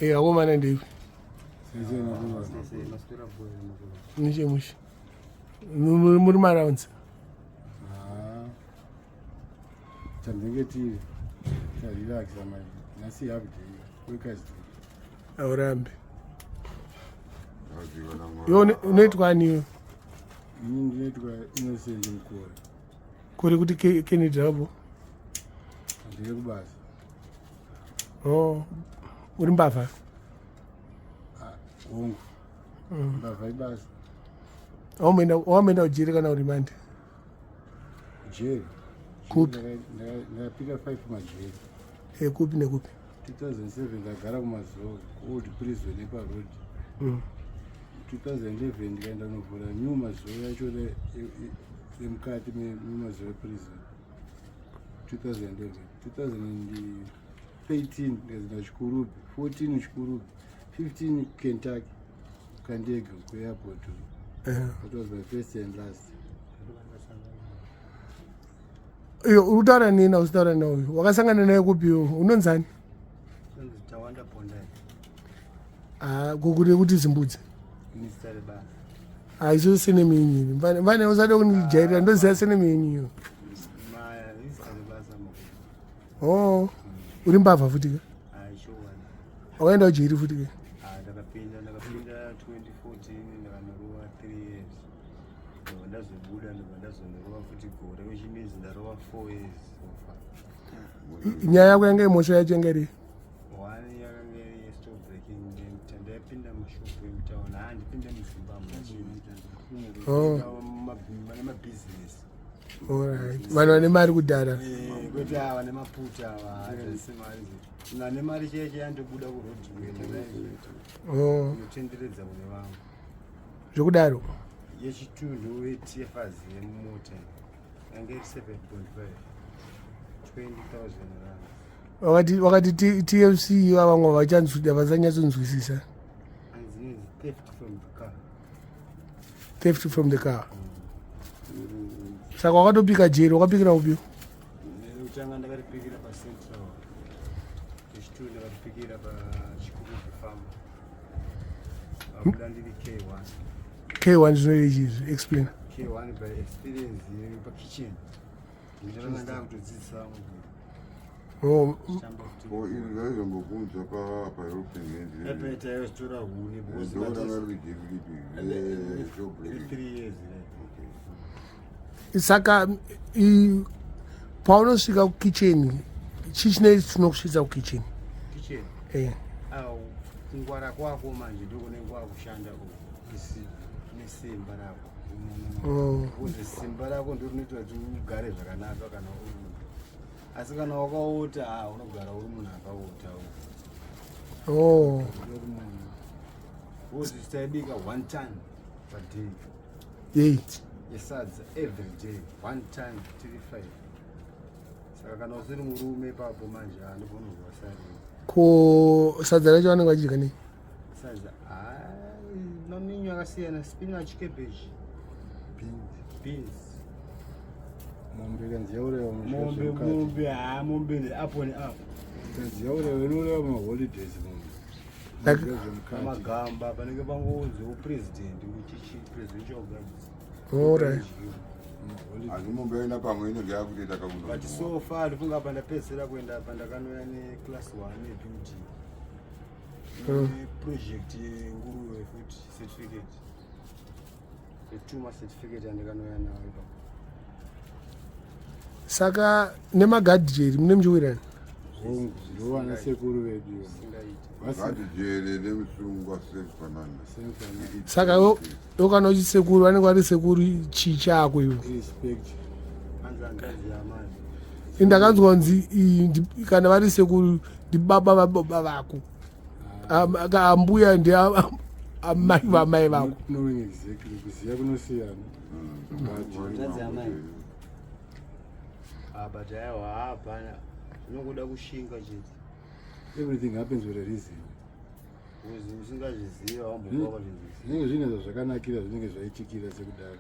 akomana ndevi nichemushi muri maraunds chandenge tarelaxa manje nasi hakuday wekazidei aurambe iwo unoitwa aniyo ini ndinoitwa inosendi mukore kuri kuti kennedy rabo ndiri kubasa uri mbavha hongu mbavha ibasa wamenda ujeri kana uri mande jeri kupi ndakapika 5 majeri kupi nekupi 2007 ndagara kumazoga old prison eparodi 2011 ndikaenda kunovhura new mazoga yacho remukati memazoga prison 2013 ndikazinda chikurubi 14 chikurubi 15 kentucky kandega kuairport. That was my first and last. Iyo utaura nini usitaura naye wakasangana naye kupi unonzani Tawanda Pondai kukuri kuti Dzimbudzi Mr. Ba iso sine minyi vane usade kunijairira ndoziva sine minyi ma Mr. Ba samo uri mbavha futi ka showani wakaenda ujeri futi ka ndakapinda 2014 ndakanorowa 3 years ndazobuda ndazonorowa futi gore wechimidzi ndarova 4 years so far. Nyaya yako yanga imosha yacho yanga iri One yakanga iri stop breaking ndapinda mushopu emutauni handipinda muZimbabwe mane mabusiness vanhu vane mari kudhara kwete ava nemaputa ava semari nane mari cheche yandobuda kurodhi kuendainotenderedza kune vangu zvokudaro yechitundu wetfazi yemumota yange iri 7.5 20,000 rand wakati TFC vamwe havachanyatsonzwisisa anzi theft from the car saka wakatopika jeri wakapikira upi utanga ndakaripikira pacentral yechitundu ndakaripikira pachikurubi farm abuda ndiri K1 zvinoichizvi explain K1 by experience pakitchen ndinenge ndakutodzidzisa izvaizvambobvunza paapeta yositora huni 3 years saka paunosvika kukicheni chii chinei chinokusvitsa kukicheni kungwara kwako manje ndokunenge kwakushanda nesimba rako uze simba rako ndorinoita kuti ugare zvakanaka kana uri munhu asi kana wakaota unogara uri munhu akaota uri munhu uzi tisaibika 1 time paday 8 yesadza every day 1 time tiri 5 saka kana usiri murume ipapo manje handibonozwa sari ko sadza racho vanenge vachidya nei sadza nominyu akasiyana spinach cabbage beans mombe kanziyaureva mombe apo neapo kanziyaureva inoreva maholidays amagamba panenge pangonzi upresident president alright asi mombe yaenda pamwe inenge yakutoita kakuno but so far ndifunga apa ndapedzera kuenda apa ndakanoya neclass 1 yebuilding project yenguruve futi certificate yetuma certificate yandikanoya nayo ipapo saka nemagadhijeri mune muchiwirani ndovana sekuru vedu gadhijeri nemusungwa sefanana saka kana uchisekuru vanenge vari sekuru chii chako iwe respect anzangazi yamani ndakanzwa kunzi kana vari sekuru ndibaba vababa vako ambuya ndiamai vamai vako knowing exactly kuziya kunosiyana but aiwa hapana zvinongoda kushinga chete everything happens with a reason usingazviziva zvinenge zvine zvakanakira zvinenge zvaitikira sekudaro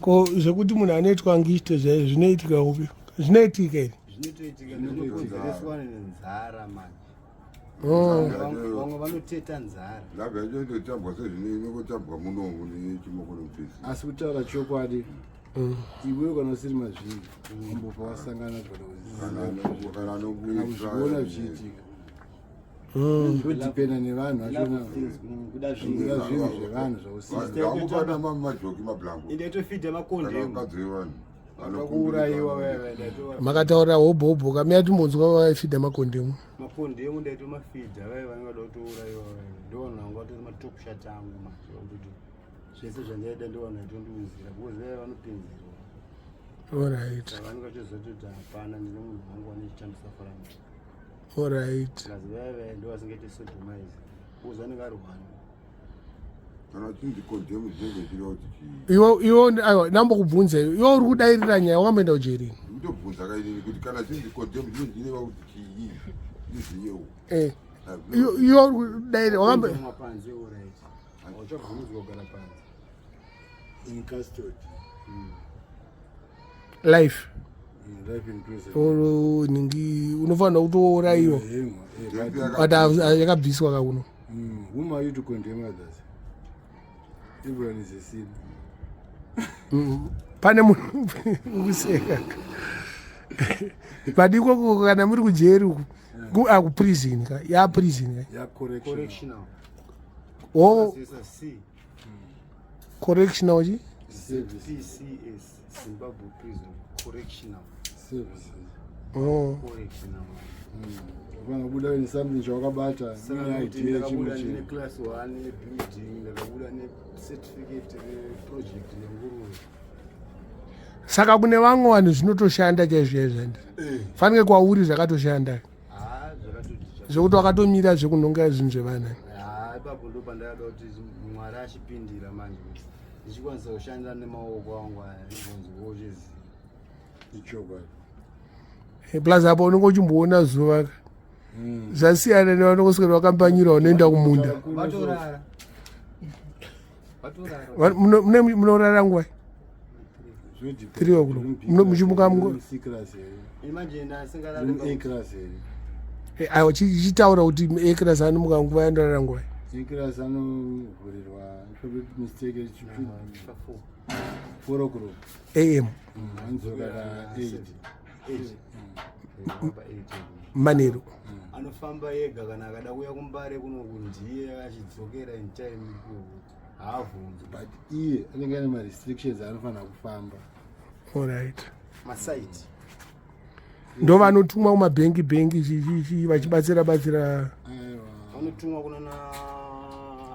ko zvekuti munhu anoitwa ngiite zvaizvo zvinoitika upi zvinoitika iri zvinotoitika nekukonzereswa nenzara manje vamwe vanoteta nzara labva yachototambwa sezvine kutambwa munongo nechimoko nomupisi asi kutaura chokwadi iwe kana usiri mazviri ambofa wasangana kana anokuona zvichiitika zvodhipenda nevanhu kuda zvinhu zvevanhu zvausiaamukana majoki mablango indaitofidha makonde akadzi vevanhu akakuurayiwa makataura hobhobho kamira timbonzwa vaifidha makondemu makondemu ndaitomafidha vai vanenge vada kutourayiwa ndovanhu vangu vatori matopshati angu kuti zvese zvandaida ndovanhu vaitondiuzira because vai vanopinzirwa alright vanenge vachizototi hapana ndine munhu wangu vanechitambisa faranga alright kazi vai ndo vasingaite sodomize because vanenge ari hwani kana chinzi kodhemu zvinenge chiriwa kuti iwo aiwa ndambokubvunza iwo uri kudairira nyaya wakamboenda kujerini ndobvunza kainini kuti kana chinzi kodhemu zvinenge chireva kuti chii iziyewo iwo uri kudairira mapanzi euraiti hauchabvunidzwa kugara panzi in custody life life in prison ningi unofanira kutourayiwa but yakabviswa kauno whom are you to condemn others? Everyone is a sin. Pane munhu ukuseka but ikoko kana muri kujeri uku akuprison ka yaprison Yeah, correctional oh It's a C correctional ji service. PCS Zimbabwe prison correctional Services. oh correctional Vangabuda when something chawakabata saka kuti idea ndakabuda chimwe ndine class 1 building ndakabuda ne certificate project nenguruve saka kune vamwe vanhu zvinotoshanda chaizvoizvandi fanike kwauri zvakatoshanda zvakatoti zvokuti wakatomira zvekunhonga zvinhu zvevana ipapo ndo pandakada kuti mwari achipindira manje ndichikwanisa kushanda nemaoko angu aya ndibonziwochezi ichokwadi. plus apo unenge uchimboona zuva zvasiyana nevanongoswera vakambanyira unoenda kumunda vatorara munorara nguwai 3 o'clock muchimuka imanje ndasingarari A class here. aiwa chichitaura kuti aclass anomuka nguva yandorara nguwai A class anovhurirwa mistake 4 o'clock. am Anzogara 8. manheru anofamba ega kana akada kuya kumbare kunoku ndiye achidzokera in time haavhunzi But iye anenge ane ma-restrictions anofanira kufamba. alright masaiti ndo vanotumwa kumabhengi vachibatsira Aiwa. vanotumwa kunana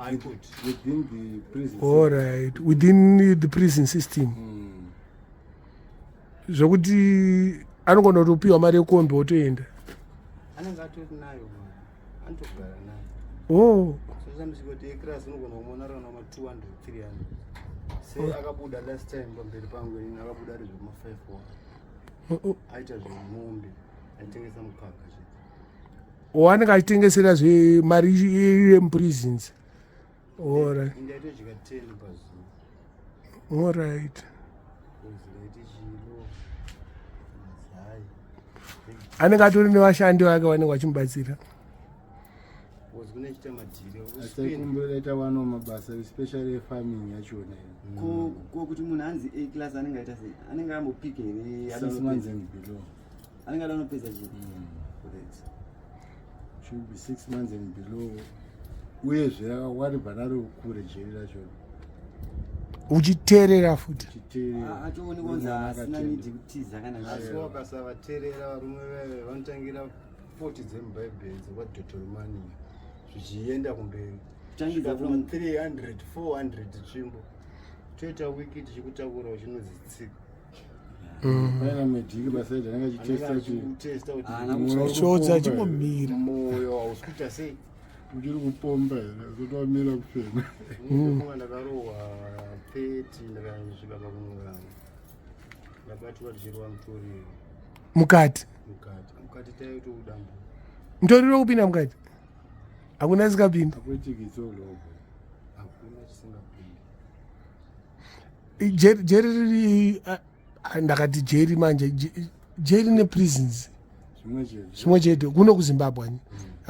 high court Within the prison. alright within the prison system zvokuti anogona kutopiwa mari yekombe wotoenda anenge atori nayo anotogara nayo oh sozamisika kuti eclass unogona kumona rana ma200 300 se akabuda last time pamberi pangu ini akabuda ari zvema 5 aita zvemombe aitengesa mukaka wanenge achitengesera zvemari yemuprisons alright indaitodya 10 pazuva alright uziraiti chilo mazai anenge atori nevashandi vake vanenge vachimubatsira was kune chita madhiri Asaikumbiraita wano mabasa especially efarming yachona. ko kuti munhu anzi A class anenge aita sei anenge ambopika here 6 months and below. anenge adanopedza chii Should be 6 months and below. Uyezve wari bhanaro kure jeri racho. uchiteerera futi Chiteerera. atooni konzi asina nidi kutiza kana asi wakasavateerera varume veve vanotangira 40 dzemubhaibheri dzekwadhotoromani zvichienda kumberi Kutangiza from from 300 400 tsvimbo toita wiki tichikutakura uchinonzi tsika Paina medhiki basaidi anenge achitesta kuti achitesta Ana Chodza chimbomira moyo hausi kuita sei uchiri kupomba here kuti wamira kufema. kunga ndakarohwa 30 ndakasvika pakunurama ndabatwa tichirwa mutoriro mukati mukati taitodambo mutoriro kupinda mukati hakuna sikapinda Akwetikiso logo. hakuna chisingapindi jeri riri ndakati jeri manje jeri neprisons Zvimwe chete. zvimwe chete kuno kuzimbabwe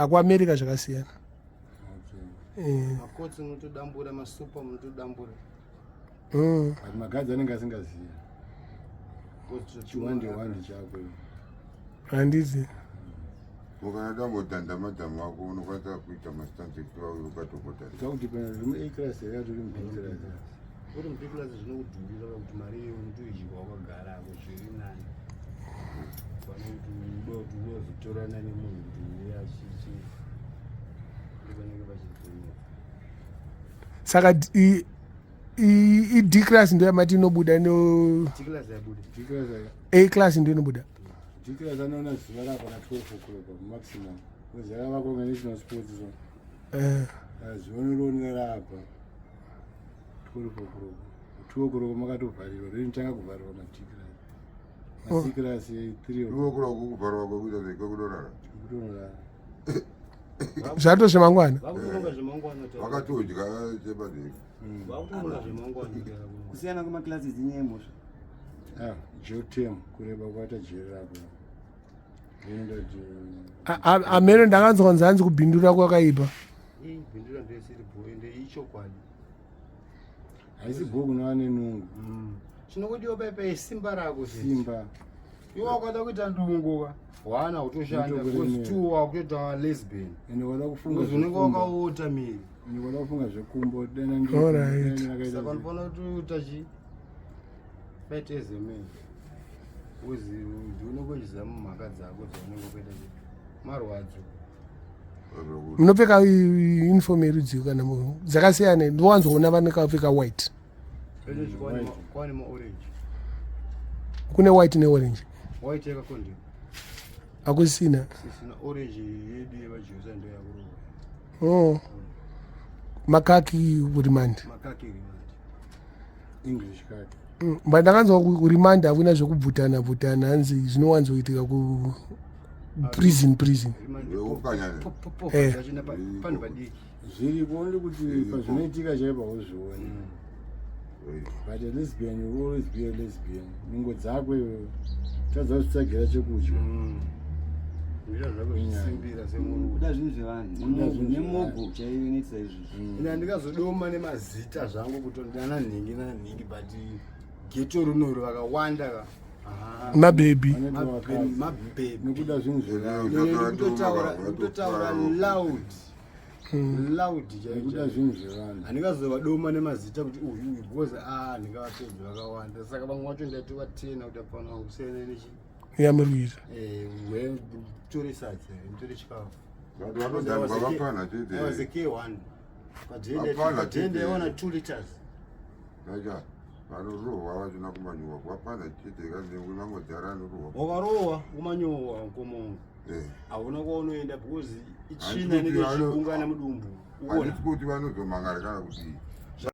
akuamerica zvakasiyana. makotsi munotodambura, masupa munotodambura. But magadzi anenge asingazivi. Chiwande chako. Handizi. Ukada mbodhandama wako unokwanisa kuita masitandi ekuti ukatokotari. Zvakudipenda zviri A-class here tiri mu-B-class. Uri mu-B-class zvinokudhurira kuti mari yemutuizhirwa wakagara ako zviri nani. Pane kuti unozotorana nemunhu kuti uye achichi vanenge vachitumira. Saka D-class ndio yamati inobuda D-class yabuda. A-class ndio inobuda. D-class anoona zuva rapa na 12 o'clock maximum. Wedzera vako national sports zone. Zvinoronera apa 12 o'clock. 2 o'clock makatovharirwa rinotanga kuvharirwa ma-D-class. Ma-C-class 3 o'clock kuvharwa kwekuita kwekudorara. Zvato zvemangwana. Vakutonga zvemangwana. Vakatodya chebadei. Vakutonga zvemangwana. Kusiyana kwamaklasi dzinyemo. Jotem kureba kwaita jeri rapo. Ameno ndakanzwa nzanzi kubhindura kwakaipa. Bhindura ndesiripo ende ichokwadi. Haisi bhuku noane nungu. Chinokudiwa paipai simba rako Simba. Iwe wakada kuita ndungu wana utoshanda because 2 wakutoita lesbian. Ende wada kufunga unenge wakaota miri. Ende wada kufunga zvekumbo dena ndi. Alright. Saka unofana kuti utachi baiteze mimi. Uzi unokuiza mumhaka dzako dzaunenge kuita marwadzo. Munopfeka uniform yerudziwo kana dzakasiyana. Ndovanzoona vanokapfeka white. Kwani ma-orange. Kune white ne-orange. White yakakonde. Akusina. Sisina orange yedu yevajerusa ndio yakurowa. Makaki remand. Makaki remand. English khaki. But ndakanzwa kuremand hakuna zvekubvutana bvutana hanzi zvinowanzoitika ku prison. Panhu padiki. Zviripo ndi kuti pazvinoitika chaipa uzvione. But a lesbian you always be a lesbian. Ningo dzako tadza kutsvagira chekudya. Ndira zvakusimbira semunhu. Kuda zvinhu zvevanhu. Nemobho chaiyo inoitisa izvozvo. Ina ndikazodoma nemazita zvangu kuti ndana nhingi but Ghetto runoro vakawanda ka. Mababy. Nekuda zvinhu zvevanhu. Kutotaura loud. Nekuda zvinhu zvevanhu. Handikazovadoma nemazita kuti uyu because ndingavapedzi vakawanda. Saka vamwe vacho ndati vatena kuti apana kusiyana nechi. Yamurwira. Tore sadza, tore chikafu. Vapana chete. I was a K1. Patende yawana 2 liters. Naja. Vanorohwa vachina kumanyuwa kwapana chete kandi unangodzara anorohwa. Wakarohwa kumanyowa nkomongo. Hauna kwaunoenda because ichina nenge chiungana mudumbu. Handisi kuti vanozomangara kana kuti